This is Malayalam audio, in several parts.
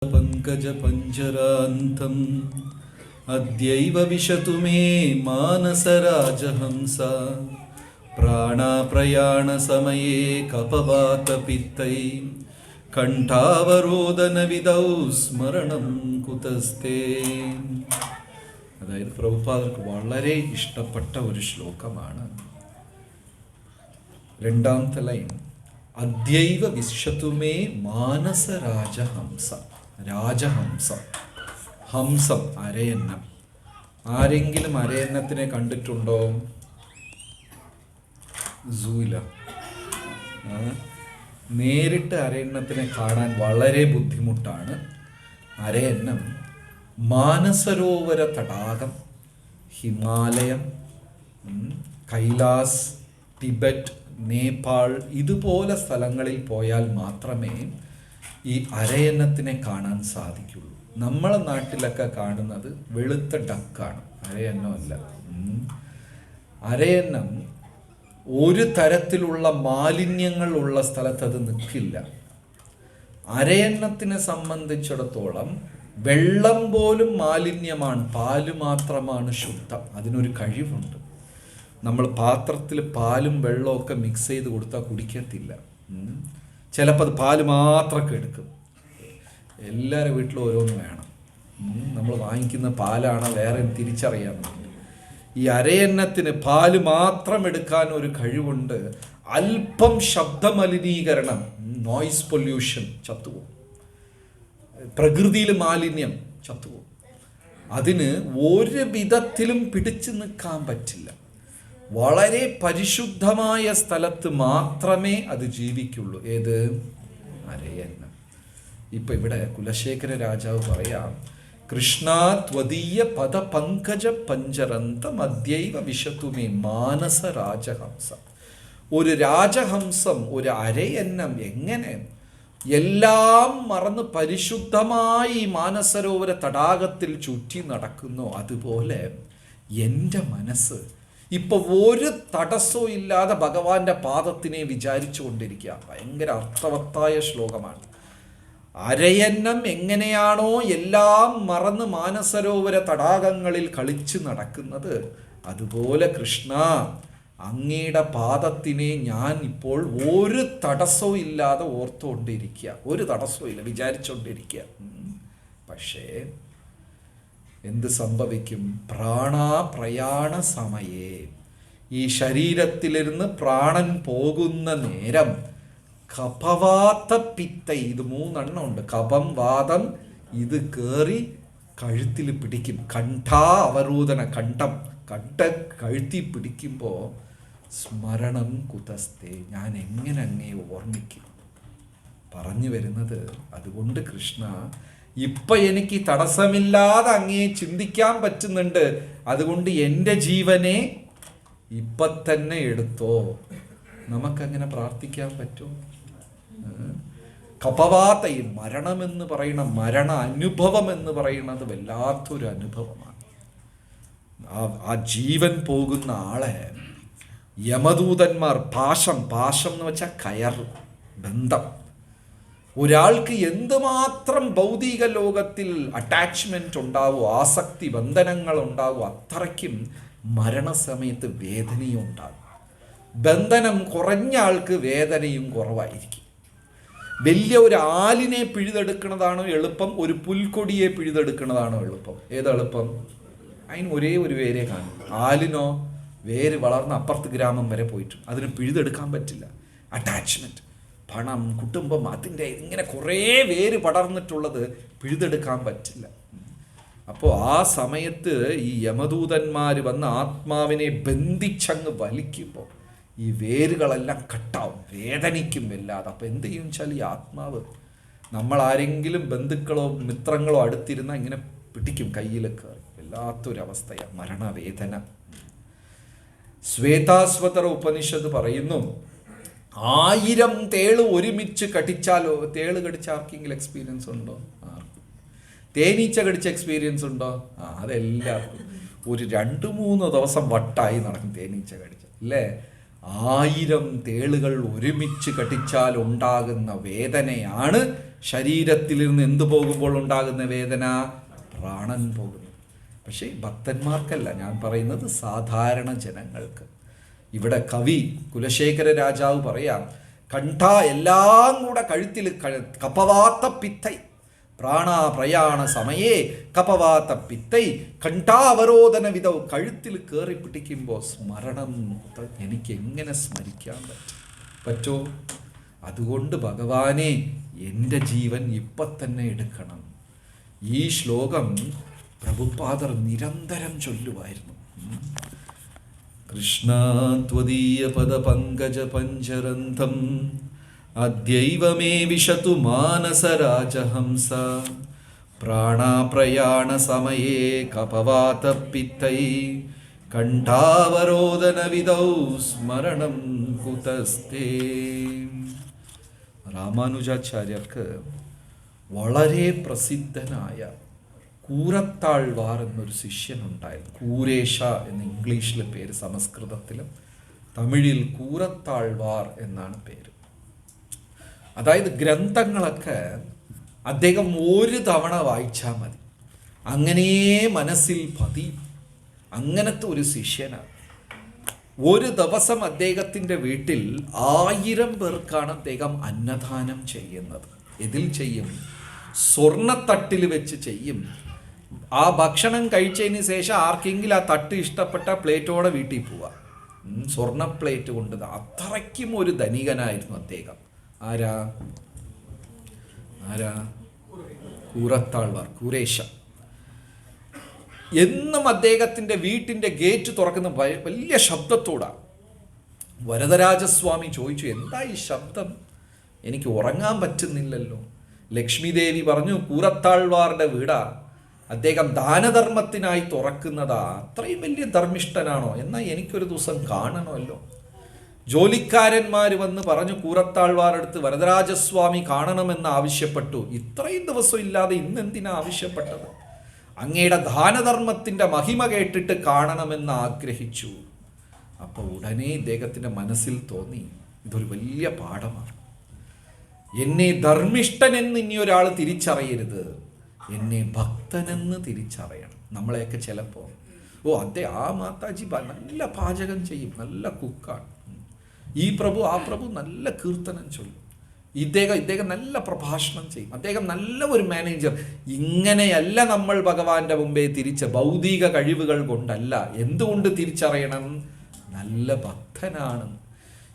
पङ्कजपञ्जरान्तं अद्यैव विशतु मे मानसराजहंसा प्राणाप्रयाणसमये कपवातपित्तै कण्ठावरोदनविधौ स्मरणं कुतस्ते. അതായത് പ്രഭുപാദർക്ക് വളരെ ഇഷ്ടപ്പെട്ട ഒരു ശ്ലോകമാണ്. രണ്ടാമത്തെ ലൈൻ, അദ്യൈവ വിശ്വതുമേ മാനസ രാജഹംസ. രാജഹംസം, ഹംസം അരയന്നം. ആരെങ്കിലും അരയന്നത്തിനെ കണ്ടിട്ടുണ്ടോ? സൂയില. നേരിട്ട് അരയന്നത്തിനെ കാണാൻ വളരെ ബുദ്ധിമുട്ടാണ്. അരയന്നം മാനസരോവര തടാകം, ഹിമാലയം, കൈലാസ്, ടിബറ്റ്, നേപ്പാൾ ഇതുപോലെ സ്ഥലങ്ങളിൽ പോയാൽ മാത്രമേ ഈ അരയന്നത്തിനെ കാണാൻ സാധിക്കുള്ളൂ. നമ്മളെ നാട്ടിലൊക്കെ കാണുന്നത് വെളുത്ത ഡക്കാണ്, അരയന്നമല്ല. അരയന്നം ഒരു തരത്തിലുള്ള മാലിന്യങ്ങൾ ഉള്ള സ്ഥലത്ത് അത് നിൽക്കില്ല. അരയന്നത്തിനെ സംബന്ധിച്ചിടത്തോളം വെള്ളം പോലും മാലിന്യമാണ്, പാല് മാത്രമാണ് ശുദ്ധം. അതിനൊരു കഴിവുണ്ട്. നമ്മൾ പാത്രത്തിൽ പാലും വെള്ളമൊക്കെ മിക്സ് ചെയ്ത് കൊടുത്താൽ കുടിക്കത്തില്ല. ചിലപ്പോൾ അത് പാല് മാത്രമൊക്കെ എടുക്കും. എല്ലാവരുടെ വീട്ടിലും ഓരോന്ന് വേണം. നമ്മൾ വാങ്ങിക്കുന്ന പാലാണ് വേറെ തിരിച്ചറിയാമെന്നില്ല. ഈ അരയന്നത്തിന് പാല് മാത്രം എടുക്കാൻ ഒരു കഴിവുണ്ട്. അല്പം ശബ്ദമലിനീകരണം, നോയ്സ് പൊല്യൂഷൻ, ചത്തുപോകും. പ്രകൃതിയിൽ മാലിന്യം, ചത്തുപോകും. അതിന് ഒരു വിധത്തിലും പിടിച്ചു നിൽക്കാൻ പറ്റില്ല. വളരെ പരിശുദ്ധമായ സ്ഥലത്ത് മാത്രമേ അത് ജീവിക്കുള്ളൂ. ഏത്? അരയന്നം. ഇപ്പം ഇവിടെ കുലശേഖര രാജാവ് പറയാം, കൃഷ്ണ ത്വദീയ പദ പങ്കജ പഞ്ചരന്തം അദ്യൈവ വിശതുമേ മാനസ രാജഹംസ. ഒരു രാജഹംസം, ഒരു അരയന്നം എങ്ങനെ എല്ലാം മറന്ന് പരിശുദ്ധമായി മാനസരോവര തടാകത്തിൽ ചുറ്റി നടക്കുന്നു, അതുപോലെ എൻ്റെ മനസ്സ് ഇപ്പോൾ ഒരു തടസ്സവും ഇല്ലാതെ ഭഗവാന്റെ പാദത്തിനെ വിചാരിച്ചു കൊണ്ടിരിക്കുക. ഭയങ്കര അർത്ഥവത്തായ ശ്ലോകമാണ്. അരയന്നം എങ്ങനെയാണോ എല്ലാം മറന്ന് മാനസരോവര തടാകങ്ങളിൽ കളിച്ചു നടക്കുന്നത്, അതുപോലെ കൃഷ്ണ അങ്ങയുടെ പാദത്തിനെ ഞാൻ ഇപ്പോൾ ഒരു തടസ്സവും ഇല്ലാതെ ഓർത്തുകൊണ്ടിരിക്കുക. ഒരു തടസ്സവും ഇല്ല, വിചാരിച്ചുകൊണ്ടിരിക്കുക. പക്ഷേ എന്ത് സംഭവിക്കും? പ്രാണാപ്രയാണ സമയേ, ഈ ശരീരത്തിലിരുന്ന് പ്രാണൻ പോകുന്ന നേരം കപവാത പിത്ത, ഇത് മൂന്നെണ്ണം ഉണ്ട്. കപം, വാദം, ഇത് കയറി കഴുത്തിൽ പിടിക്കും. കണ്ഠാ അവരോധന, കണ്ഠം കഴുത്തി പിടിക്കുമ്പോൾ സ്മരണം കുതസ്തേ, ഞാൻ എങ്ങനെ അങ്ങേ ഓർമ്മിക്കും. പറഞ്ഞു വരുന്നത്, അതുകൊണ്ട് കൃഷ്ണ ഇപ്പൊ എനിക്ക് തടസ്സമില്ലാതെ അങ്ങേ ചിന്തിക്കാൻ പറ്റുന്നുണ്ട്. അതുകൊണ്ട് എൻ്റെ ജീവനെ ഇപ്പൊ തന്നെ എടുത്തോ. നമുക്കങ്ങനെ പ്രാർത്ഥിക്കാൻ പറ്റുമോ? കപവാത, ഈ മരണമെന്ന് പറയുന്ന മരണ അനുഭവം എന്ന് പറയുന്നത് വല്ലാത്തൊരു അനുഭവമാണ്. ആ ജീവൻ പോകുന്ന ആളെ യമദൂതന്മാർ പാശം എന്ന് വെച്ചാൽ കയർ, ബന്ധം. ഒരാൾക്ക് എന്തുമാത്രം ഭൗതിക ലോകത്തിൽ അറ്റാച്ച്മെന്റ് ഉണ്ടാവും, ആസക്തി, ബന്ധനങ്ങൾ ഉണ്ടാവും, അത്രയ്ക്കും മരണസമയത്ത് വേദനയും ഉണ്ടാകും. ബന്ധനം കുറഞ്ഞ ആൾക്ക് വേദനയും കുറവായിരിക്കും. വലിയ ഒരു ആലിനെ പിഴുതെടുക്കുന്നതാണോ എളുപ്പം, ഒരു പുൽക്കൊടിയെ പിഴുതെടുക്കുന്നതാണോ എളുപ്പം? ഏതെളുപ്പം? അതിന് ഒരേ ഒരു വേരേ കാണും. ആലിനോ വേര് വളർന്ന് അപ്പുറത്ത് ഗ്രാമം വരെ പോയിട്ട് അതിന് പിഴുതെടുക്കാൻ പറ്റില്ല. അറ്റാച്ച്മെന്റ്, പണം, കുടുംബം, അതിൻ്റെ ഇങ്ങനെ കുറേ വേര് പടർന്നിട്ടുള്ളത് പിഴുതെടുക്കാൻ പറ്റില്ല. അപ്പോൾ ആ സമയത്ത് ഈ യമദൂതന്മാർ വന്ന് ആത്മാവിനെ ബന്ധിച്ചങ്ങ് വലിക്കുമ്പോൾ ഈ വേരുകളെല്ലാം കട്ടാവും, വേദനിക്കും വല്ലാതെ. അപ്പോൾ എന്ത് ചെയ്യും വെച്ചാൽ ഈ ആത്മാവ്, നമ്മൾ ആരെങ്കിലും ബന്ധുക്കളോ മിത്രങ്ങളോ അടുത്തിരുന്നാൽ ഇങ്ങനെ പിടിക്കും, കയ്യിലൊക്കെ. വല്ലാത്തൊരവസ്ഥയാണ് മരണവേദന. ശ്വേതാസ്വതര ഉപനിഷത്ത് പറയുന്നു, 1000 തേള് ഒരുമിച്ച് കടിച്ചാലോ, തേള് കടിച്ച ആർക്കെങ്കിലും എക്സ്പീരിയൻസ് ഉണ്ടോ? തേനീച്ച കടിച്ച എക്സ്പീരിയൻസ് ഉണ്ടോ? അതെല്ലാവർക്കും ഒരു 2-3 ദിവസം വട്ടായി നടക്കും തേനീച്ച കടിച്ച, അല്ലേ? 1000 തേളുകൾ ഒരുമിച്ച് കടിച്ചാൽ ഉണ്ടാകുന്ന വേദനയാണ് ശരീരത്തിൽ നിന്ന് എന്തു പോകുമ്പോൾ ഉണ്ടാകുന്ന വേദന? പ്രാണൻ പോകുന്നു. പക്ഷേ ഭക്തന്മാർക്കല്ല ഞാൻ പറയുന്നത്, സാധാരണ ജനങ്ങൾക്ക്. ഇവിടെ കവി കുലശേഖര രാജാവ് പറയാം, കണ്ഠ എല്ലാം കൂടെ കഴുത്തിൽ കപവാത്ത പിത്തൈ പ്രാണാപ്രയാണ സമയേ കപവാത്ത പിത്തൈ കണ്ഠാവരോധന വിധൗ. കഴുത്തിൽ കയറി പിടിക്കുമ്പോൾ സ്മരണം എനിക്ക് എങ്ങനെ സ്മരിക്കാൻ പറ്റുമോ? അതുകൊണ്ട് ഭഗവാനെ എൻ്റെ ജീവൻ ഇപ്പം തന്നെ എടുക്കണം. ഈ ശ്ലോകം പ്രഭുപാദർ നിരന്തരം ചൊല്ലുമായിരുന്നു. കൃഷ്ണ ത്വദീയ പദ പങ്കജ പഞ്ചരന്ധം അദ്യൈവ മേ വിശതു മാനസരാജഹംസ പ്രാണാപ്രയാണ സമയേ കപവാത പിത്തൈ കണ്ഠാവരോധന വിധൗ സ്മരണം കുതസ്തേ. രാമാനുജാചാര്യർക്ക് വളരെ പ്രസിദ്ധനായ കൂരത്താഴ്വാർ എന്നൊരു ശിഷ്യനുണ്ടായിരുന്നു. കൂരേഷ എന്ന് ഇംഗ്ലീഷിലെ പേര്, സംസ്കൃതത്തിലും തമിഴിൽ കൂരത്താഴ്വാർ എന്നാണ് പേര്. അതായത് ഗ്രന്ഥങ്ങളൊക്കെ അദ്ദേഹം ഒരു തവണ വായിച്ചാൽ മതി, അങ്ങനെ മനസ്സിൽ പതിയും. അങ്ങനത്തെ ഒരു ശിഷ്യനാണ്. ഒരു ദിവസം അദ്ദേഹത്തിൻ്റെ വീട്ടിൽ 1000 പേർക്കാണ് അദ്ദേഹം അന്നദാനം ചെയ്യുന്നത്. ഇതിൽ ചെയ്യും, സ്വർണ്ണത്തട്ടിൽ വെച്ച് ചെയ്യും. ആ ഭക്ഷണം കഴിച്ചതിന് ശേഷം ആർക്കെങ്കിലും ആ തട്ട് ഇഷ്ടപ്പെട്ട പ്ലേറ്റോടെ വീട്ടിൽ പോവാം. സ്വർണ്ണ പ്ലേറ്റ് കൊണ്ട്. അത്രയ്ക്കും ഒരു ധനികനായിരുന്നു അദ്ദേഹം. ആരാ? കൂരത്താഴ്വാർ, കൂരേശ. എന്നും അദ്ദേഹത്തിൻ്റെ വീട്ടിൻ്റെ ഗേറ്റ് തുറക്കുന്ന വലിയ ശബ്ദത്തോടാണ്. വരദരാജസ്വാമി ചോദിച്ചു, എന്താ ഈ ശബ്ദം? എനിക്ക് ഉറങ്ങാൻ പറ്റുന്നില്ലല്ലോ. ലക്ഷ്മി ദേവി പറഞ്ഞു, കൂരത്താഴ്വാറുടെ വീടാ, അദ്ദേഹം ദാനധർമ്മത്തിനായി തുറക്കുന്നതാ. അത്രയും വലിയ ധർമ്മിഷ്ഠനാണോ? എന്നാൽ എനിക്കൊരു ദിവസം കാണണമല്ലോ. ജോലിക്കാരന്മാർ വന്ന് പറഞ്ഞു, കൂരത്താഴ്വാറടുത്ത് വരദരാജസ്വാമി കാണണമെന്ന് ആവശ്യപ്പെട്ടു. ഇത്രയും ദിവസം ഇല്ലാതെ ഇന്നെന്തിനാ ആവശ്യപ്പെട്ടത്? അങ്ങയുടെ ദാനധർമ്മത്തിൻ്റെ മഹിമ കേട്ടിട്ട് കാണണമെന്ന് ആഗ്രഹിച്ചു. അപ്പോൾ ഉടനെ ഇദ്ദേഹത്തിൻ്റെ മനസ്സിൽ തോന്നി, ഇതൊരു വലിയ പാഠമാണ്. എന്നെ ധർമ്മിഷ്ഠനെന്ന് ഇനി ഒരാൾ തിരിച്ചറിയരുത്, എന്നെ ഭക്തനെന്ന് തിരിച്ചറിയണം. നമ്മളെയൊക്കെ ചിലപ്പോൾ ആ മാതാജി നല്ല പാചകം ചെയ്യും, നല്ല കുക്കാണ്, ഈ പ്രഭു ആ പ്രഭു നല്ല കീർത്തനം ചൊല്ലും, ഇദ്ദേഹം നല്ല പ്രഭാഷണം ചെയ്യും, അദ്ദേഹം നല്ല ഒരു മാനേജർ. ഇങ്ങനെയല്ല നമ്മൾ ഭഗവാന്റെ മുമ്പേ ഭൗതിക കഴിവുകൾ കൊണ്ടല്ല. എന്തുകൊണ്ട് തിരിച്ചറിയണം? നല്ല ഭക്തനാണ്.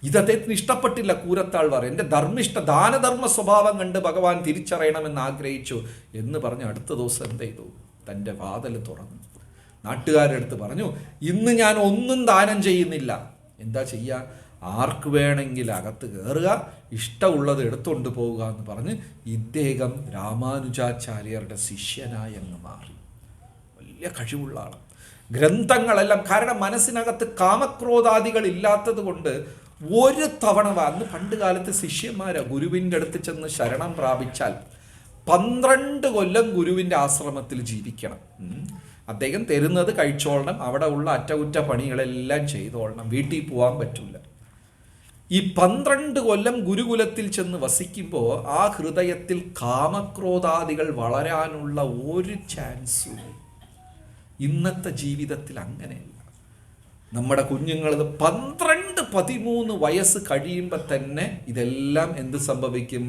ഇത് അദ്ദേഹത്തിന് ഇഷ്ടപ്പെട്ടില്ല. കൂരത്താഴ്വാർ എൻ്റെ ദാനധർമ്മ സ്വഭാവം കണ്ട് ഭഗവാൻ തിരിച്ചറിയണമെന്ന് ആഗ്രഹിച്ചു എന്ന് പറഞ്ഞ് അടുത്ത ദിവസം എന്ത് ചെയ്തു? തൻ്റെ വാതിൽ തുറന്നു. നാട്ടുകാരുടെ അടുത്ത് പറഞ്ഞു, ഇന്ന് ഞാൻ ഒന്നും ദാനം ചെയ്യുന്നില്ല. എന്താ ചെയ്യുക? ആർക്ക് വേണമെങ്കിൽ അകത്ത് കയറുക, ഇഷ്ടമുള്ളത് എടുത്തുകൊണ്ട് പോവുക എന്ന് പറഞ്ഞ് ഇദ്ദേഹം രാമാനുജാചാര്യരുടെ ശിഷ്യനായി അങ്ങ് മാറി. വലിയ കഴിവുള്ള ആളാണ്. ഗ്രന്ഥങ്ങളെല്ലാം, കാരണം മനസ്സിനകത്ത് കാമക്രോധാദികൾ ഇല്ലാത്തത് കൊണ്ട് ഒരു തവണ അന്ന് പണ്ട് കാലത്ത് ശിഷ്യന്മാരാ ഗുരുവിൻ്റെ അടുത്ത് ചെന്ന് ശരണം പ്രാപിച്ചാൽ 12 കൊല്ലം ഗുരുവിൻ്റെ ആശ്രമത്തിൽ ജീവിക്കണം. അദ്ദേഹം തരുന്നത് കഴിച്ചോളണം, അവിടെ ഉള്ള അറ്റകുറ്റ പണികളെല്ലാം ചെയ്തോളണം, വീട്ടിൽ പോകാൻ പറ്റില്ല. ഈ 12 കൊല്ലം ഗുരുകുലത്തിൽ ചെന്ന് വസിക്കുമ്പോൾ ആ ഹൃദയത്തിൽ കാമക്രോധാദികൾ വളരാനുള്ള ഒരു ചാൻസും ഇന്നത്തെ ജീവിതത്തിൽ അങ്ങനെയല്ല. നമ്മുടെ കുഞ്ഞുങ്ങൾ 12-13 വയസ്സ് കഴിയുമ്പോൾ തന്നെ ഇതെല്ലാം എന്ത് സംഭവിക്കും?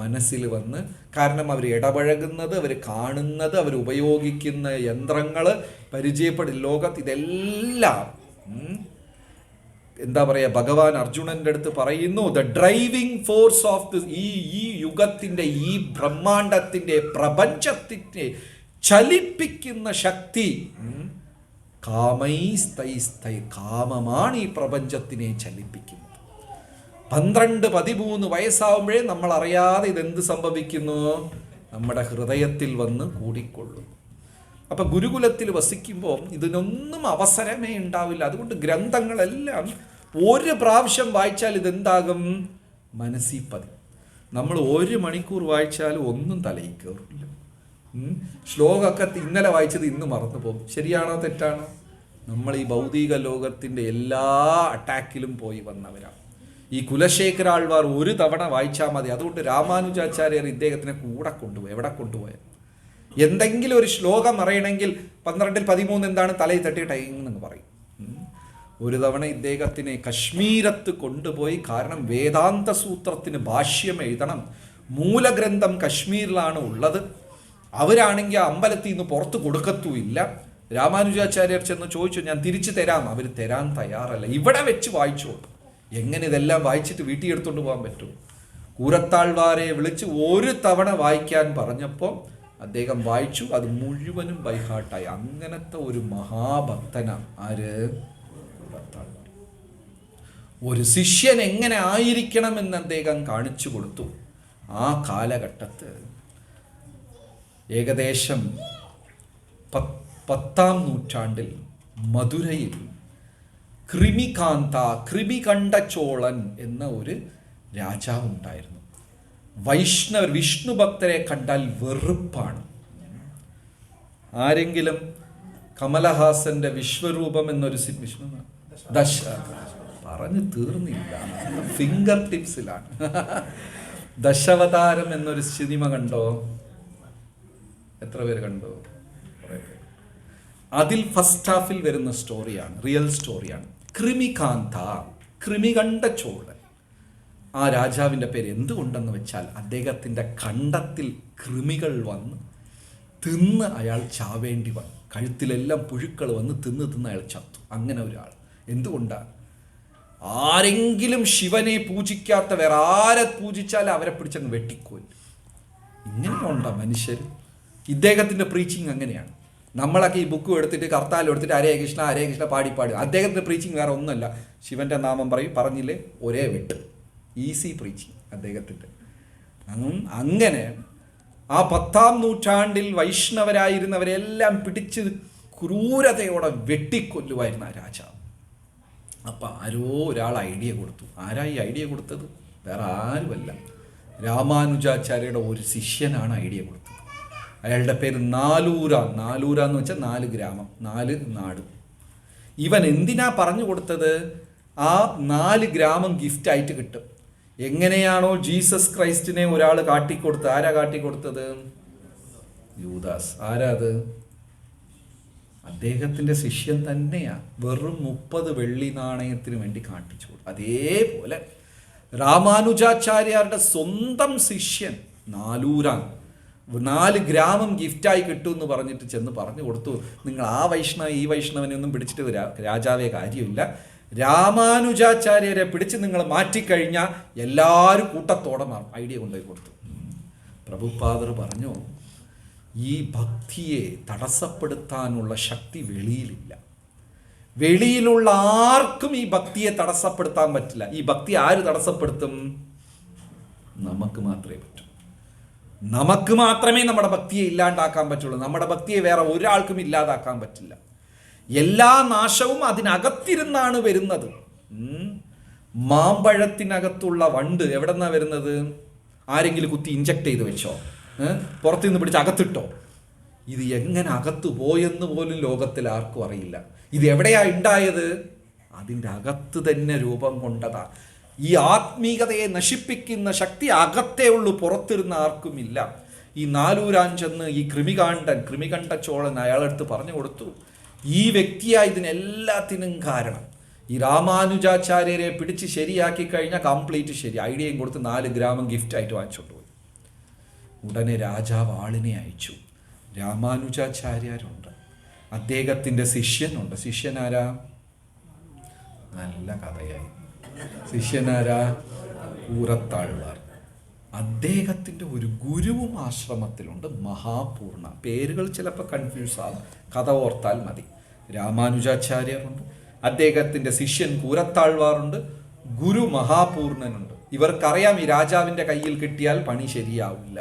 മനസ്സിൽ വന്ന്. കാരണം അവർ ഇടപഴകുന്നത്, അവർ കാണുന്നത്, അവർ ഉപയോഗിക്കുന്ന യന്ത്രങ്ങൾ, ലോകത്ത് ഇതെല്ലാം എന്താ പറയുക, ഭഗവാൻ അർജുനൻ്റെ അടുത്ത് പറയുന്നു, ദ ഡ്രൈവിംഗ് ഫോഴ്സ് ഓഫ് ഈ യുഗത്തിൻ്റെ, ഈ ബ്രഹ്മാണ്ടത്തിൻ്റെ, പ്രപഞ്ചത്തിൻ്റെ ചലിപ്പിക്കുന്ന ശക്തി കാമമാണ് ഈ പ്രപഞ്ചത്തിനെ ചലിപ്പിക്കുന്നത്. 12-13 വയസ്സാവുമ്പോഴേ നമ്മൾ അറിയാതെ ഇതെന്ത് സംഭവിക്കുന്നു? നമ്മുടെ ഹൃദയത്തിൽ വന്ന് കൂടിക്കൊള്ളും. അപ്പം ഗുരുകുലത്തിൽ വസിക്കുമ്പോൾ ഇതിനൊന്നും അവസരമേ ഉണ്ടാവില്ല. അതുകൊണ്ട് ഗ്രന്ഥങ്ങളെല്ലാം ഒരു പ്രാവശ്യം വായിച്ചാൽ ഇതെന്താകും? മനസ്സിൽ പതിയും. നമ്മൾ 1 മണിക്കൂർ വായിച്ചാലും ഒന്നും തലയിൽ കയറില്ല. ശ്ലോകമൊക്കെ ഇന്നലെ വായിച്ചത് ഇന്ന് മറന്നു പോകും. ശരിയാണോ തെറ്റാണോ? നമ്മൾ ഈ ഭൗതിക ലോകത്തിൻ്റെ എല്ലാ അറ്റാക്കിലും പോയി വന്നവരാണ്. ഈ കുലശേഖരാൾവാർ ഒരു തവണ വായിച്ചാൽ മതി. അതുകൊണ്ട് രാമാനുജാചാര്യർ ഇദ്ദേഹത്തിനെ കൂടെ കൊണ്ടുപോയി. എവിടെ കൊണ്ടുപോയത്? എന്തെങ്കിലും ഒരു ശ്ലോകം അറിയണമെങ്കിൽ 12-13 എന്താണ് തലയിൽ തട്ടിയിട്ട് എന്ന് പറയും. ഒരു തവണ ഇദ്ദേഹത്തിനെ കശ്മീരത്ത് കൊണ്ടുപോയി. കാരണം വേദാന്ത സൂത്രത്തിന് ഭാഷ്യം എഴുതണം. മൂലഗ്രന്ഥം കശ്മീരിലാണ് ഉള്ളത്. അവരാണെങ്കിൽ അമ്പലത്തിൽ നിന്ന് പുറത്ത് കൊടുക്കത്തുമില്ല. രാമാനുജാചാര്യർ ചെന്ന് ചോദിച്ചു, ഞാൻ തിരിച്ചു തരാം. അവർ തരാൻ തയ്യാറല്ല. ഇവിടെ വെച്ച് വായിച്ചു. എങ്ങനെ ഇതെല്ലാം വായിച്ചിട്ട് വീട്ടിൽ എടുത്തുകൊണ്ട് പോകാൻ പറ്റും? കൂരത്താൾവാരെ വിളിച്ച് ഒരു തവണ വായിക്കാൻ പറഞ്ഞപ്പോൾ അദ്ദേഹം വായിച്ചു. അത് മുഴുവനും ബൈഹാർട്ടായി. അങ്ങനത്തെ ഒരു മഹാഭക്തനാണ് ആര്? കൂരത്താൾവാർ. ഒരു ശിഷ്യൻ എങ്ങനെ ആയിരിക്കണമെന്ന് അദ്ദേഹം കാണിച്ചു കൊടുത്തു. ആ കാലഘട്ടത്ത് ഏകദേശം 10-ാം നൂറ്റാണ്ടിൽ മധുരയിൽ കൃമികണ്ഠചോളൻ എന്ന ഒരു രാജാവ് ഉണ്ടായിരുന്നു. വിഷ്ണു ഭക്തരെ കണ്ടാൽ വെറുപ്പാണ്. ആരെങ്കിലും കമലഹാസന്റെ വിശ്വരൂപം എന്നൊരു വിഷ്ണു പറഞ്ഞു തീർന്നില്ല, ഫിംഗർ ടിപ്സിലാണ്. ദശാവതാരം എന്നൊരു സിനിമ കണ്ടോ? എത്ര പേര് കണ്ടോ? അതിൽ ഫസ്റ്റ് ഹാഫിൽ വരുന്ന സ്റ്റോറിയാണ്, റിയൽ സ്റ്റോറിയാണ്. കൃമികണ്ഠചോളൻ. ആ രാജാവിൻ്റെ പേര് എന്തുകൊണ്ടെന്ന് വെച്ചാൽ അദ്ദേഹത്തിൻ്റെ കണ്ടത്തിൽ കൃമികൾ വന്ന് തിന്ന് അയാൾ ചാവേണ്ടി വന്നു. കഴുത്തിലെല്ലാം പുഴുക്കൾ വന്ന് തിന്ന് അയാൾ ചത്തു. അങ്ങനെ ഒരാൾ. എന്തുകൊണ്ടാണ്? ആരെങ്കിലും ശിവനെ പൂജിക്കാത്ത വേറെ ആരെ പൂജിച്ചാൽ അവരെ പിടിച്ചങ്ങ് വെട്ടിക്കൊല്ലും. ഇങ്ങനെയുണ്ടോ മനുഷ്യർ? ഇദ്ദേഹത്തിൻ്റെ പ്രീച്ചിങ് അങ്ങനെയാണ്. നമ്മളൊക്കെ ഈ ബുക്ക് എടുത്തിട്ട് കർത്താലും എടുത്തിട്ട് ഹരേ കൃഷ്ണ പാടി. അദ്ദേഹത്തിൻ്റെ പ്രീച്ചിങ് വേറെ ഒന്നുമല്ല. ശിവൻ്റെ നാമം പറയും, പറഞ്ഞില്ലേ ഒരേ വെട്ട്. ഈസി പ്രീച്ചിങ് അദ്ദേഹത്തിൻ്റെ. അങ്ങനെ ആ 10-ാം നൂറ്റാണ്ടിൽ വൈഷ്ണവരായിരുന്നവരെല്ലാം പിടിച്ച് ക്രൂരതയോടെ വെട്ടിക്കൊല്ലുമായിരുന്നു ആ രാജാവ്. അപ്പം ആരോ ഒരാൾ ഐഡിയ കൊടുത്തു. ആരായി ഐഡിയ കൊടുത്തത്? വേറെ ആരുമല്ല, രാമാനുജാചാര്യയുടെ ഒരു ശിഷ്യനാണ് ഐഡിയ കൊടുത്തത്. അയാളുടെ പേര് നാലൂര എന്ന് വെച്ചാൽ 4 ഗ്രാമം, 4 നാട്. ഇവൻ എന്തിനാ പറഞ്ഞു കൊടുത്തത്? ആ 4 ഗ്രാമം ഗിഫ്റ്റായിട്ട് കിട്ടും. എങ്ങനെയാണോ ജീസസ് ക്രൈസ്റ്റിനെ ഒരാൾ കാട്ടിക്കൊടുത്തത്? ആരാ കാട്ടിക്കൊടുത്തത്? യൂദാസ്. ആരാ അത്? അദ്ദേഹത്തിൻ്റെ ശിഷ്യൻ തന്നെയാ. വെറും 30 വെള്ളി നാണയത്തിന് വേണ്ടി കാട്ടിച്ചു കൊടുത്തു. അതേപോലെ രാമാനുജാചാര്യരുടെ സ്വന്തം ശിഷ്യൻ നാലൂരാൻ 4 ഗ്രാമം ഗിഫ്റ്റായി കിട്ടുമെന്ന് പറഞ്ഞിട്ട് ചെന്ന് പറഞ്ഞു കൊടുത്തു, നിങ്ങൾ ആ ഈ വൈഷ്ണവനെ ഒന്നും പിടിച്ചിട്ട് രാജാവേ കാര്യമില്ല, രാമാനുജാചാര്യരെ പിടിച്ച് നിങ്ങൾ മാറ്റിക്കഴിഞ്ഞാൽ എല്ലാവരും കൂട്ടത്തോടെ മാറും. ഐഡിയ കൊണ്ടുപോയി കൊടുത്തു. പ്രഭുപാദർ പറഞ്ഞു, ഈ ഭക്തിയെ തടസ്സപ്പെടുത്താനുള്ള ശക്തി വെളിയിലില്ല. വെളിയിലുള്ള ആർക്കും ഈ ഭക്തിയെ തടസ്സപ്പെടുത്താൻ പറ്റില്ല. ഈ ഭക്തി ആര് തടസ്സപ്പെടുത്തും? നമുക്ക് മാത്രമേ പറ്റൂ. നമുക്ക് മാത്രമേ നമ്മുടെ ഭക്തിയെ ഇല്ലാണ്ടാക്കാൻ പറ്റുള്ളൂ. നമ്മുടെ ഭക്തിയെ വേറെ ഒരാൾക്കും ഇല്ലാതാക്കാൻ പറ്റില്ല. എല്ലാ നാശവും അതിനകത്തിരുന്നാണ് വരുന്നത്. മാമ്പഴത്തിനകത്തുള്ള വണ്ട് എവിടെ നിന്നാണ് വരുന്നത്? ആരെങ്കിലും കുത്തി ഇഞ്ചക്ട് ചെയ്ത് വെച്ചോ? പുറത്തു നിന്ന് പിടിച്ച് അകത്തിട്ടോ? ഇത് എങ്ങനെ അകത്തു പോയെന്ന് പോലും ലോകത്തിൽ ആർക്കും അറിയില്ല. ഇത് എവിടെയാ ഉണ്ടായത്? അതിൻ്റെ അകത്ത് തന്നെ രൂപം കൊണ്ടതാ. ഈ ആത്മീകതയെ നശിപ്പിക്കുന്ന ശക്തി അകത്തേ ഉള്ളൂ, പുറത്തിരുന്ന ആർക്കുമില്ല. ഈ നാലൂരാൻ ചെന്ന് ഈ കൃമികണ്ഠചോളൻ അയാളെടുത്ത് പറഞ്ഞു കൊടുത്തു, ഈ വ്യക്തിയാ ഇതിനെല്ലാത്തിനും കാരണം. ഈ രാമാനുജാചാര്യരെ പിടിച്ച് ശരിയാക്കി കഴിഞ്ഞാൽ കംപ്ലീറ്റ് ശരി. ഐഡിയയും കൊടുത്ത് 4 ഗ്രാമം ഗിഫ്റ്റായിട്ട് വാങ്ങിച്ചോണ്ട് പോയി. ഉടനെ രാജാവ് ആളിനെ അയച്ചു. രാമാനുജാചാര്യരുണ്ട്, അദ്ദേഹത്തിൻ്റെ ശിഷ്യനുണ്ട്. ശിഷ്യനാരാ? നല്ല കഥയായി. ശിഷ്യനാരാ? കൂരത്താൾവാർ. അദ്ദേഹത്തിൻ്റെ ഒരു ഗുരുവും ആശ്രമത്തിലുണ്ട്, മഹാപൂർണ. പേരുകൾ ചിലപ്പോൾ കൺഫ്യൂസ് ആകും, കഥ ഓർത്താൽ മതി. രാമാനുജാചാര്യരുണ്ട്, അദ്ദേഹത്തിൻ്റെ ശിഷ്യൻ കൂരത്താൾവാറുണ്ട്, ഗുരു മഹാപൂർണനുണ്ട്. ഇവർക്കറിയാം ഈ രാജാവിൻ്റെ കയ്യിൽ കിട്ടിയാൽ പണി ശരിയാവില്ല.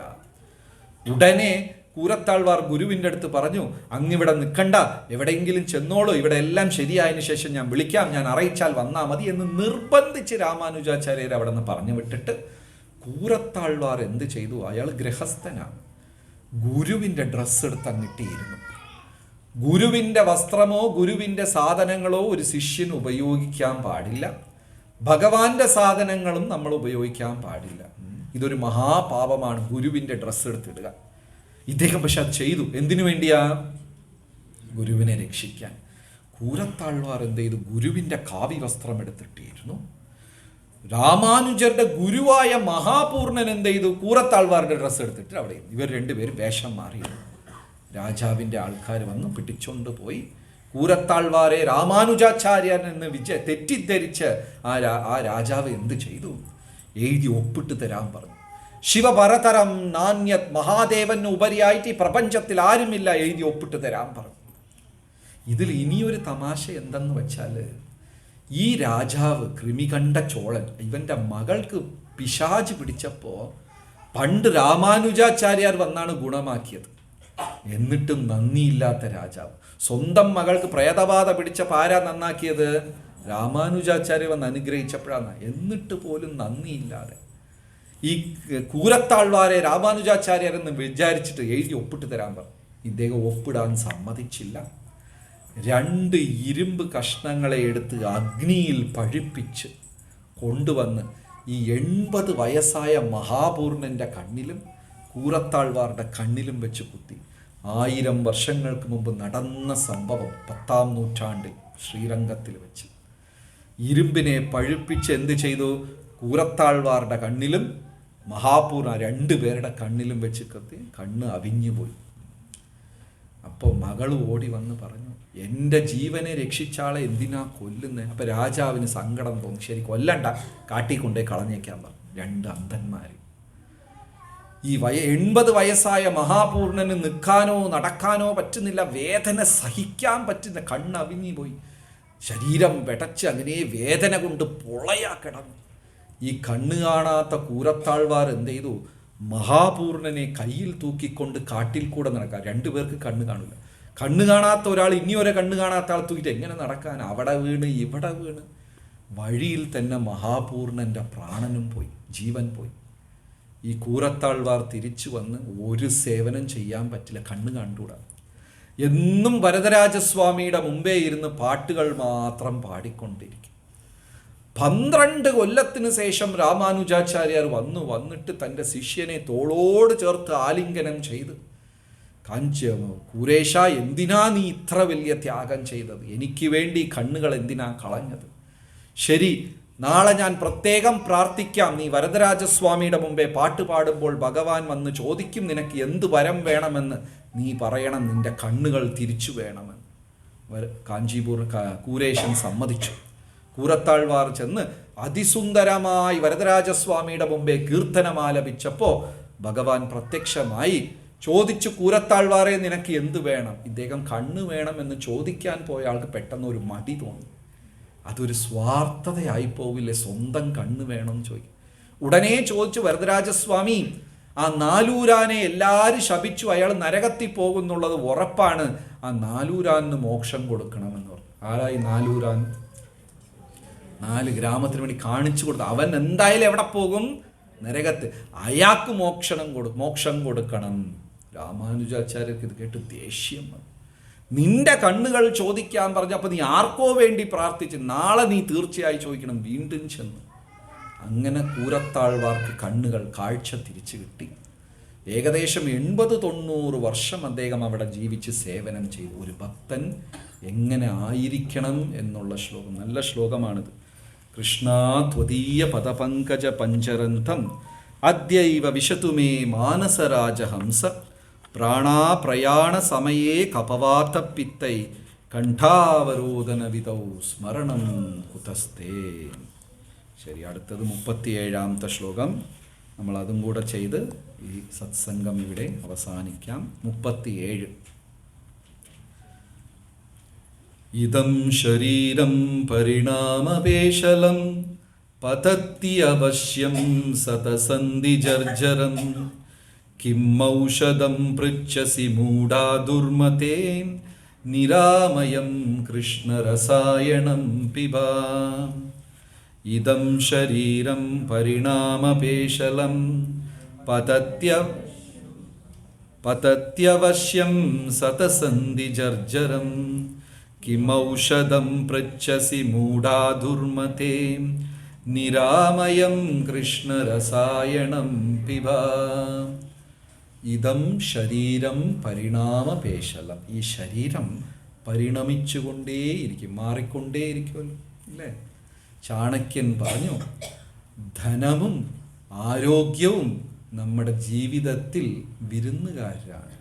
ഉടനെ കൂരത്താൾവാർ ഗുരുവിൻ്റെ അടുത്ത് പറഞ്ഞു, അങ്ങിവിടെ നിൽക്കണ്ട, എവിടെയെങ്കിലും ചെന്നോളൂ, ഇവിടെ എല്ലാം ശരിയായതിനു ശേഷം ഞാൻ വിളിക്കാം, ഞാൻ അറിയിച്ചാൽ വന്നാൽ മതി എന്ന് നിർബന്ധിച്ച് രാമാനുജാചാര്യർ അവിടെ നിന്ന് പറഞ്ഞു വിട്ടിട്ട് കൂരത്താൾവാർ എന്ത് ചെയ്തു? അയാൾ ഗൃഹസ്ഥനാണ്. ഗുരുവിൻ്റെ ഡ്രസ്സ് എടുത്ത് അങ്ങിട്ടിയിരുന്നു. ഗുരുവിൻ്റെ വസ്ത്രമോ ഗുരുവിൻ്റെ സാധനങ്ങളോ ഒരു ശിഷ്യന് ഉപയോഗിക്കാൻ പാടില്ല. ഭഗവാന്റെ സാധനങ്ങളും നമ്മൾ ഉപയോഗിക്കാൻ പാടില്ല. ഇതൊരു മഹാപാപമാണ്, ഗുരുവിൻ്റെ ഡ്രസ്സ് എടുത്തിടുക. ഇദ്ദേഹം പക്ഷെ അത് ചെയ്തു. എന്തിനു വേണ്ടിയാ? ഗുരുവിനെ രക്ഷിക്കാൻ. കൂരത്താഴ്വാർ എന്ത് ചെയ്തു? ഗുരുവിൻ്റെ കാവി വസ്ത്രം എടുത്തിട്ടിരുന്നു. രാമാനുജരുടെ ഗുരുവായ മഹാപൂർണൻ എന്ത് ചെയ്തു? കൂരത്താഴ്വാറിൻ്റെ ഡ്രസ്സ് എടുത്തിട്ട് അവിടെ ഇവർ രണ്ടുപേരും വേഷം മാറിയിരുന്നു. രാജാവിൻ്റെ ആൾക്കാർ വന്ന് പിടിച്ചോണ്ട് പോയി. കൂരത്താഴ്വാരെ രാമാനുജാചാര്യൻ എന്ന് തെറ്റിദ്ധരിച്ച് ആ രാജാവ് എന്ത് ചെയ്തു? എഴുതി ഒപ്പിട്ട് തരാൻ പറഞ്ഞു. ശിവപരതരം നാണ്യത്, മഹാദേവന് ഉപരിയായിട്ട് ഈ പ്രപഞ്ചത്തിൽ ആരുമില്ല, എഴുതി ഒപ്പിട്ട് തരാൻ പറഞ്ഞു. ഇതിൽ ഇനിയൊരു തമാശ എന്തെന്ന് വെച്ചാൽ, ഈ രാജാവ് കൃമികണ്ഠ ചോളൻ ഇവൻ്റെ മകൾക്ക് പിശാച് പിടിച്ചപ്പോൾ പണ്ട് രാമാനുജാചാര്യർ വന്നാണ് ഗുണമാക്കിയത്. എന്നിട്ടും നന്ദിയില്ലാത്ത രാജാവ്. സ്വന്തം മകൾക്ക് പ്രേതബാധ പിടിച്ചപ്പോൾ ആരാ നന്നാക്കിയത്? രാമാനുജാചാര്യ വന്ന് അനുഗ്രഹിച്ചപ്പോഴാണ്. എന്നിട്ട് പോലും നന്ദിയില്ലാതെ ഈ കൂരത്താഴ്വാരെ രാമാനുജാചാര്യരെന്ന് വിചാരിച്ചിട്ട് എഴുതി ഒപ്പിട്ട് തരാൻ പറഞ്ഞു. ഇദ്ദേഹം ഒപ്പിടാൻ സമ്മതിച്ചില്ല. 2 ഇരുമ്പ് കഷ്ണങ്ങളെ എടുത്ത് അഗ്നിയിൽ പഴുപ്പിച്ച് കൊണ്ടുവന്ന് ഈ 80 വയസ്സായ മഹാപൂർണൻ്റെ കണ്ണിലും കൂരത്താഴ്വാറുടെ കണ്ണിലും വെച്ച് കുത്തി. 1000 വർഷങ്ങൾക്ക് മുമ്പ് നടന്ന സംഭവം 10-ാം നൂറ്റാണ്ടിൽ ശ്രീരംഗത്തിൽ വെച്ച് ഇരുമ്പിനെ പഴുപ്പിച്ച് എന്ത് ചെയ്തു? കൂരത്താഴ്വാറുടെ കണ്ണിലും മഹാപൂർണ 2 പേരുടെ കണ്ണിലും വെച്ച് കത്തി. കണ്ണ് അവിഞ്ഞുപോയി. അപ്പോൾ മകൾ ഓടി വന്ന് പറഞ്ഞു, എൻ്റെ ജീവനെ രക്ഷിച്ചാളെ എന്തിനാ കൊല്ലുന്നത്? അപ്പം രാജാവിന് സങ്കടം തോന്നി. ശരി, കൊല്ലണ്ട, കാട്ടിക്കൊണ്ടേ കളഞ്ഞേക്കാൻ പറഞ്ഞു. 2 അന്ധന്മാർ. ഈ 80 വയസ്സായ മഹാപൂർണന് നിൽക്കാനോ നടക്കാനോ പറ്റുന്നില്ല, വേദന സഹിക്കാൻ പറ്റുന്ന, കണ്ണ് അവിഞ്ഞു പോയി, ശരീരം വെടച്ച് അങ്ങനെ വേദന കൊണ്ട് പൊളയാ കിടന്നു. ഈ കണ്ണ് കാണാത്ത കൂരത്താഴ്വാർ എന്ത് ചെയ്തു? മഹാപൂർണനെ കയ്യിൽ തൂക്കിക്കൊണ്ട് കാട്ടിൽ കൂടെ നടക്കാം. 2 പേർക്ക് കണ്ണ് കാണില്ല. കണ്ണ് കാണാത്ത ഒരാൾ ഇനിയൊരു കണ്ണ് കാണാത്ത ആൾ തൂക്കിയിട്ട് എങ്ങനെ നടക്കാൻ? അവിടെ വീണ് ഇവിടെ വീണ് വഴിയിൽ തന്നെ മഹാപൂർണൻ്റെ പ്രാണനും പോയി, ജീവൻ പോയി. ഈ കൂരത്താഴ്വാർ തിരിച്ചു വന്ന് ഒരു സേവനം ചെയ്യാൻ പറ്റില്ല, കണ്ണ് കണ്ടുകൂടാ. എന്നും വരദരാജസ്വാമിയുടെ മുമ്പേ ഇരുന്ന് പാട്ടുകൾ മാത്രം പാടിക്കൊണ്ടിരിക്കും. 12 കൊല്ലത്തിന് ശേഷം രാമാനുജാചാര്യർ വന്നിട്ട് തൻ്റെ ശിഷ്യനെ തോളോട് ചേർത്ത് ആലിംഗനം ചെയ്ത്, കൂരേശ, എന്തിനാ നീ ഇത്ര വലിയ ത്യാഗം ചെയ്തത്? എനിക്ക് വേണ്ടി കണ്ണുകൾ എന്തിനാ കളഞ്ഞത്? ശരി, നാളെ ഞാൻ പ്രത്യേകം പ്രാർത്ഥിക്കാം. നീ വരദരാജസ്വാമിയുടെ മുമ്പേ പാട്ട് പാടുമ്പോൾ ഭഗവാൻ വന്ന് ചോദിക്കും, നിനക്ക് എന്ത് വരം വേണമെന്ന്. നീ പറയണം, നിന്റെ കണ്ണുകൾ തിരിച്ചു വേണമെന്ന്. കൂരേശൻ സമ്മതിച്ചു. കൂരത്താഴ്വാർ ചെന്ന് അതിസുന്ദരമായി വരദരാജസ്വാമിയുടെ മുമ്പേ കീർത്തനമാലപിച്ചപ്പോൾ ഭഗവാൻ പ്രത്യക്ഷമായി ചോദിച്ചു, കൂരത്താഴ്വാറെ, നിനക്ക് എന്ത് വേണം? ഇദ്ദേഹം കണ്ണ് വേണമെന്ന് ചോദിക്കാൻ പോയ ആൾക്ക് പെട്ടെന്ന് ഒരു മടി തോന്നി. അതൊരു സ്വാർത്ഥതയായി പോവില്ലേ? സ്വന്തം കണ്ണ് വേണം ചോദിക്കും. ഉടനെ ചോദിച്ചു, വരദരാജസ്വാമി, ആ നാലൂരാനെ എല്ലാവരും ശപിച്ചു, അയാൾ നരകത്തിൽ പോകുന്നുള്ളത് ഉറപ്പാണ്. ആ നാലൂരാന് മോക്ഷം കൊടുക്കണമെന്ന് പറഞ്ഞു. ആരായി നാലൂരാൻ? 4 ഗ്രാമത്തിന് വേണ്ടി കാണിച്ചു കൊടുത്തു. അവൻ എന്തായാലും എവിടെ പോകും? നരകത്ത്. അയാൾക്ക് മോക്ഷം കൊടുക്കണം. രാമാനുജാചാര്യർക്ക് ഇത് കേട്ട് ദേഷ്യം വന്നു. നിന്റെ കണ്ണുകൾ ചോദിക്കാൻ പറഞ്ഞപ്പോൾ നീ ആർക്കോ വേണ്ടി പ്രാർത്ഥിച്ച്, നാളെ നീ തീർച്ചയായും ചോദിക്കണം, വീണ്ടും ചെന്ന്. അങ്ങനെ കൂരത്താഴ്വാർക്ക് കണ്ണുകൾ കാഴ്ച തിരിച്ചു കിട്ടി. ഏകദേശം 80-90 വർഷം അദ്ദേഹം അവിടെ ജീവിച്ച് സേവനം ചെയ്തു. ഒരു ഭക്തൻ എങ്ങനെ ആയിരിക്കണം എന്നുള്ള ശ്ലോകം, നല്ല ശ്ലോകമാണിത്. കൃഷ്ണാ ത്വദീയ പദപങ്കജ പഞ്ചരന്തം അദ്യൈവ വിശതു മേ മാനസരാജഹംസ പ്രാണാപ്രയാണ സമയേ കപവാതപിത്തൈ കണ്ഠാവരോധന വിധൗ സ്മരണം കുതസ്തേ. ശരി, അടുത്തത് 37ാമത്തെ ശ്ലോകം. നമ്മൾ അതും കൂടെ ചെയ്ത് ഈ സത്സംഗം ഇവിടെ അവസാനിക്കാം. 37. ഇദം ശരീരം പരിണാമപേശലം പതത്തി അവശ്യം സതസന്ധി ജർജരം കിം ഔഷധം പൃച്ഛസി മൂഢാ ദുർമതേ നിരാമയം കൃഷ്ണരസായണം പിബാ. ഇദം ശരീരം പരിണാമപേശലം പതത്യവശ്യം സതസന്ധി ജർജരം കിമൗഷധം പൃച്ഛസി മൂഢാ ദുർമതേ നിരാമയം കൃഷ്ണരസായണം പിബ. ഇതം ശരീരം പരിണാമപേശലം. ഈ ശരീരം പരിണമിച്ചുകൊണ്ടേയിരിക്കും, മാറിക്കൊണ്ടേയിരിക്കുമല്ലോ അല്ലേ? ചാണക്യൻ പറഞ്ഞു, ധനവും ആരോഗ്യവും നമ്മുടെ ജീവിതത്തിൽ വിരുന്നുകാരാണ്,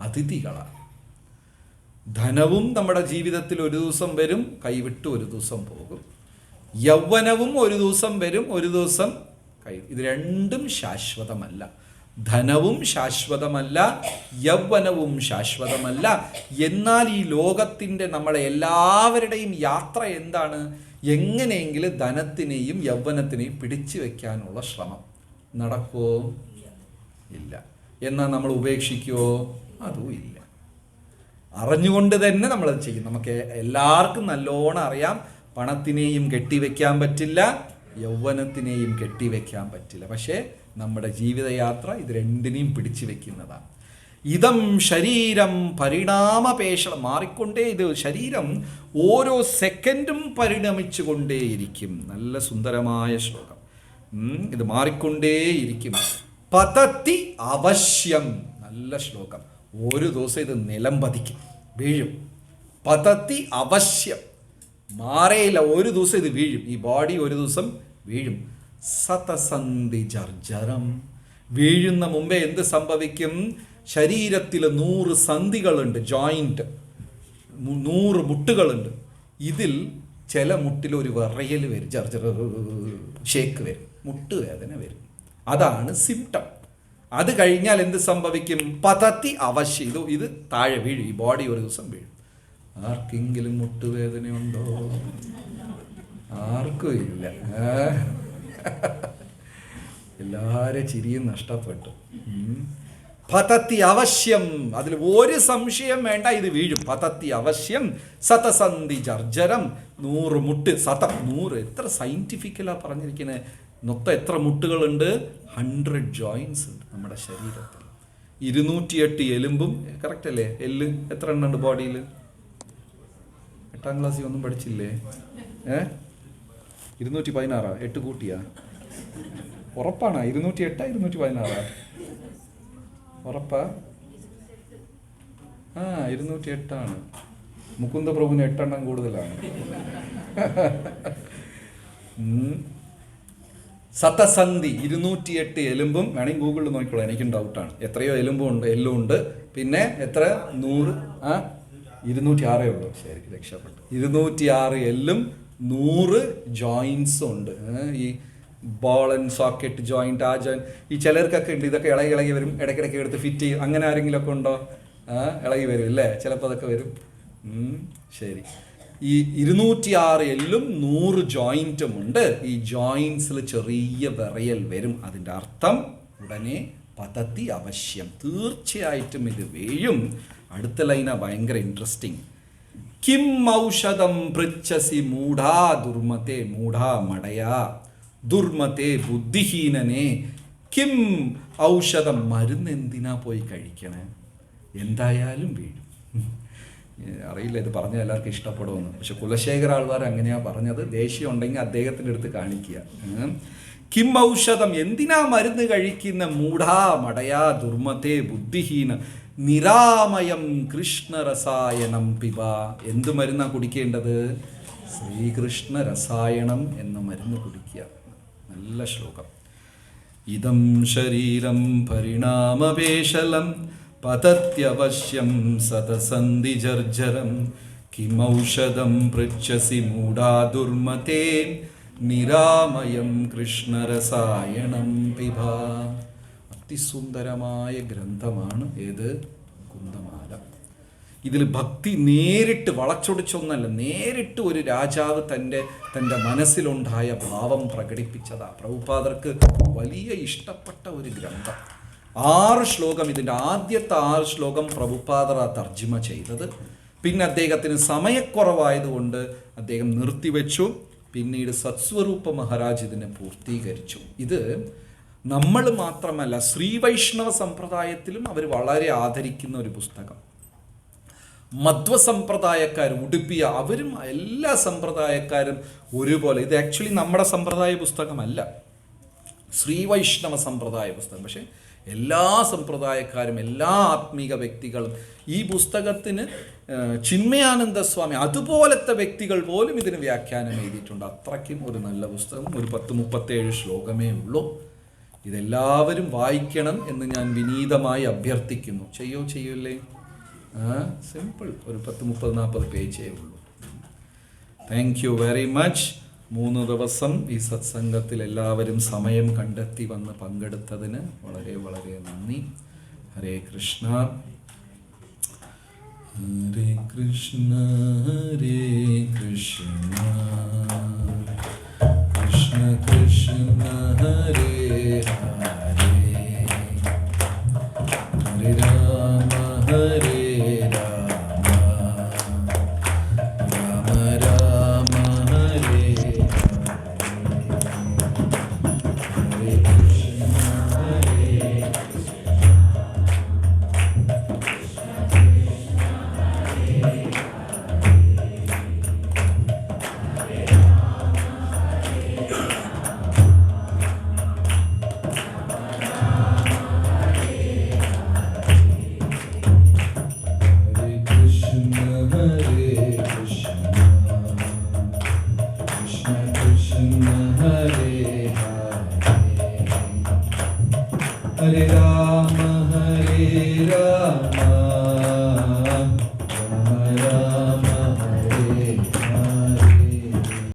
അതിഥികളാണ്. ധനവും നമ്മുടെ ജീവിതത്തിൽ ഒരു ദിവസം വരും, കൈവിട്ട് ഒരു ദിവസം പോകും. യൗവനവും ഒരു ദിവസം വരും, ഒരു ദിവസം ഇത് രണ്ടും ശാശ്വതമല്ല. ധനവും ശാശ്വതമല്ല, യൗവനവും ശാശ്വതമല്ല. എന്നാൽ ഈ ലോകത്തിൻ്റെ നമ്മളെ എല്ലാവരുടെയും യാത്ര എന്താണ്? എങ്ങനെയെങ്കിലും ധനത്തിനെയും യൗവനത്തിനെയും പിടിച്ചു വെക്കാനുള്ള ശ്രമം. നടക്കുമോ? ഇല്ല. എന്നാൽ നമ്മൾ ഉപേക്ഷിക്കുമോ? അതും ഇല്ല. അറിഞ്ഞുകൊണ്ട് തന്നെ നമ്മളത് ചെയ്യും. നമുക്ക് എല്ലാവർക്കും നല്ലോണം അറിയാം, പണത്തിനെയും കെട്ടിവെക്കാൻ പറ്റില്ല, യൗവനത്തിനെയും കെട്ടിവെക്കാൻ പറ്റില്ല. പക്ഷേ നമ്മുടെ ജീവിതയാത്ര ഇത് രണ്ടിനെയും പിടിച്ചു വെക്കുന്നതാണ്. ഇതം ശരീരം പരിണാമപേഷണം, മാറിക്കൊണ്ടേ, ഇത് ശരീരം ഓരോ സെക്കൻഡും പരിണമിച്ചു കൊണ്ടേയിരിക്കും. നല്ല സുന്ദരമായ ശ്ലോകം. ഇത് മാറിക്കൊണ്ടേയിരിക്കും. പതത്തി അവശ്യം, നല്ല ശ്ലോകം. ഒരു ദിവസം ഇത് നിലം പതിക്കും, വീഴും. പതത്തി അവശ്യം, മാറേയില്ല, ഒരു ദിവസം ഇത് വീഴും. ഈ ബോഡി ഒരു ദിവസം വീഴും. സതസന്ധി ജർജരം, വീഴുന്ന മുമ്പേ എന്ത് സംഭവിക്കും? ശരീരത്തിൽ 100 സന്ധികളുണ്ട്, ജോയിന്റ്, 100 മുട്ടുകളുണ്ട്. ഇതിൽ ചില മുട്ടിൽ ഒരു വിറയൽ വരും, ജർജർ ഷേക്ക് വരും, മുട്ടുവേദന വരും. അതാണ് സിംറ്റം. അത് കഴിഞ്ഞാൽ എന്ത് സംഭവിക്കും? പതത്തി അവശ്യം, ഇത് താഴെ വീഴും. ഈ ബോഡി ഒരു ദിവസം വീഴും. ആർക്കെങ്കിലും മുട്ടുവേദനയുണ്ടോ? ആർക്കും ഇല്ല. എല്ലാവരും ചിരിയും നഷ്ടപ്പെട്ടു. പതത്തി അവശ്യം, അതിൽ ഒരു സംശയം വേണ്ട, ഇത് വീഴും. പതത്തി അവശ്യം. സതസന്ധി ജർജരം, 100 മുട്ട്. 100 എത്ര സയന്റിഫിക്കലാ പറഞ്ഞിരിക്കുന്നത്. മൊത്തം എത്ര മുട്ടുകളുണ്ട്? 100 ജോയിൻസ് ഉണ്ട് നമ്മുടെ ശരീരത്തിൽ. 208 എലുമ്പും, കറക്റ്റ് അല്ലേ? എല്ല് എത്ര എണ്ണം ഉണ്ട് ബോഡിയിൽ? 8ാം ക്ലാസ്സിൽ ഒന്നും പഠിച്ചില്ലേ? 216 8 കൂട്ടിയാ? ഉറപ്പാണോ? 208 216 ഉറപ്പാ? 208 മുകുന്ദ പ്രഭുവിന് 8 എണ്ണം കൂടുതലാണ്. സതസന്ധി 208 എലുമ്പും. വേണമെങ്കിൽ ഗൂഗിളിൽ നോക്കിക്കോളാം, എനിക്കും ഡൗട്ടാണ്. എത്രയോ എല്ലും ഉണ്ട്. പിന്നെ എത്ര? 100 206 ഉള്ളൂ. ശരി, രക്ഷപ്പെട്ടു. 206 എല്ലും 100 ജോയിൻസും ഉണ്ട്. ഈ ബോൾ ആൻഡ് സോക്കറ്റ് ജോയിൻറ്റ്, ആ ജോയിൻറ്റ്, ഈ ചിലർക്കൊക്കെ ഉണ്ട്. ഇതൊക്കെ ഇളകി വരും, ഇടയ്ക്കിടയ്ക്ക് എടുത്ത് ഫിറ്റ് ചെയ്യും. അങ്ങനെ ആരെങ്കിലുമൊക്കെ ഉണ്ടോ? ഇളകി വരും അല്ലേ? ചിലപ്പോൾ അതൊക്കെ വരും. ശരി. ഈ 206 എല്ലും 100 ജോയിൻറ്റും ഉണ്ട്. ഈ ജോയിൻസിൽ ചെറിയ വിറയൽ വരും. അതിൻ്റെ അർത്ഥം ഉടനെ പതത്തി അവശ്യം, തീർച്ചയായിട്ടും ഇത് വീഴും. അടുത്ത ലൈനാ ഭയങ്കര ഇൻട്രസ്റ്റിംഗ്. കിം ഔഷധം പൃച്ഛസി മൂഢാ ദുർമതേ, മൂഢാ മടയാ ദുർമതേ ബുദ്ധിഹീനനെ. കിം ഔഷധം, മരുന്ന് എന്തിനാ പോയി കഴിക്കണേ? എന്തായാലും വീഴും. അറിയില്ല ഇത് പറഞ്ഞാൽ എല്ലാവർക്കും ഇഷ്ടപ്പെടുമെന്ന്. പക്ഷെ കുലശേഖര ആൾവാർ അങ്ങനെയാ പറഞ്ഞത്. ദേഷ്യം ഉണ്ടെങ്കിൽ അദ്ദേഹത്തിൻ്റെ അടുത്ത് കാണിക്കുക. കിം ഔഷധം, എന്തിനാ മരുന്ന് കഴിക്കുന്ന? മൂഢാ മടയാ ദുർമതേ ബുദ്ധിഹീന നിരാമയം കൃഷ്ണരസായനം പിബ. എന്ത് മരുന്നാ കുടിക്കേണ്ടത്? ശ്രീകൃഷ്ണ രസായനം എന്ന മരുന്ന് കുടിക്കുക. നല്ല ശ്ലോകം. ഇതം ശരീരം പരിണാമപേശലം പതത്യവശ്യം സതസന്ധി ജർജരം. കിമൗഷധം പൃച്ഛസി മൂഢാ ദുർമതേ നിരാമയം കൃഷ്ണരസായണം പിബ. അതിസുന്ദരമായ ഗ്രന്ഥമാണ് ഏത്? കുന്തമാല. ഇതിൽ ഭക്തി നേരിട്ട് വളച്ചൊടിച്ചൊന്നല്ല, നേരിട്ട് ഒരു രാജാവ് തൻ്റെ മനസ്സിലുണ്ടായ ഭാവം പ്രകടിപ്പിച്ചതാ. പ്രഭുപാദർക്ക് വലിയ ഇഷ്ടപ്പെട്ട ഒരു ഗ്രന്ഥം. 6 ശ്ലോകം, ഇതിൻ്റെ ആദ്യത്തെ 6 ശ്ലോകം പ്രഭുപാദർ തർജ്ജിമ ചെയ്തത്. പിന്നെ അദ്ദേഹത്തിന് സമയക്കുറവായതുകൊണ്ട് അദ്ദേഹം നിർത്തിവെച്ചു. പിന്നീട് സത്സ്വരൂപ മഹാരാജ് ഇതിനെ പൂർത്തീകരിച്ചു. ഇത് നമ്മൾ മാത്രമല്ല, ശ്രീവൈഷ്ണവ സമ്പ്രദായത്തിലും അവർ വളരെ ആദരിക്കുന്ന ഒരു പുസ്തകം. മധ്വസമ്പ്രദായക്കാർ, ഉടുപ്പിയ, അവരും എല്ലാ സമ്പ്രദായക്കാരും ഒരുപോലെ. ഇത് ആക്ച്വലി നമ്മുടെ സമ്പ്രദായ പുസ്തകമല്ല, ശ്രീവൈഷ്ണവ സമ്പ്രദായ പുസ്തകം. പക്ഷേ എല്ലാ സമ്പ്രദായക്കാരും, എല്ലാ ആത്മീക വ്യക്തികളും ഈ പുസ്തകത്തിന്, ചിന്മയാനന്ദ സ്വാമി അതുപോലത്തെ വ്യക്തികൾ പോലും ഇതിന് വ്യാഖ്യാനം എഴുതിയിട്ടുണ്ട്. അത്രയ്ക്കും ഒരു നല്ല പുസ്തകം. ഒരു 37 ശ്ലോകമേ ഉള്ളൂ. ഇതെല്ലാവരും വായിക്കണം എന്ന് ഞാൻ വിനീതമായി അഭ്യർത്ഥിക്കുന്നു. ചെയ്യൂല്ലേ? സിമ്പിൾ. ഒരു 10-30-40 പേജേ ഉള്ളൂ. Thank you very much. 3 ദിവസം ഈ സത്സംഗത്തിൽ എല്ലാവരും സമയം കണ്ടെത്തി വന്ന് പങ്കെടുത്തതിന് വളരെ വളരെ നന്ദി. ഹരേ കൃഷ്ണ. ഹരേ കൃഷ്ണ ഹരേ കൃഷ്ണ കൃഷ്ണ കൃഷ്ണ ഹരേ ഹരേ ഹരേ രാമ ഹരേ രാമ രാമ രാമ ഹരേ ഹരേ കൃഷ്ണ ഹരേ Hare Rama Hare Rama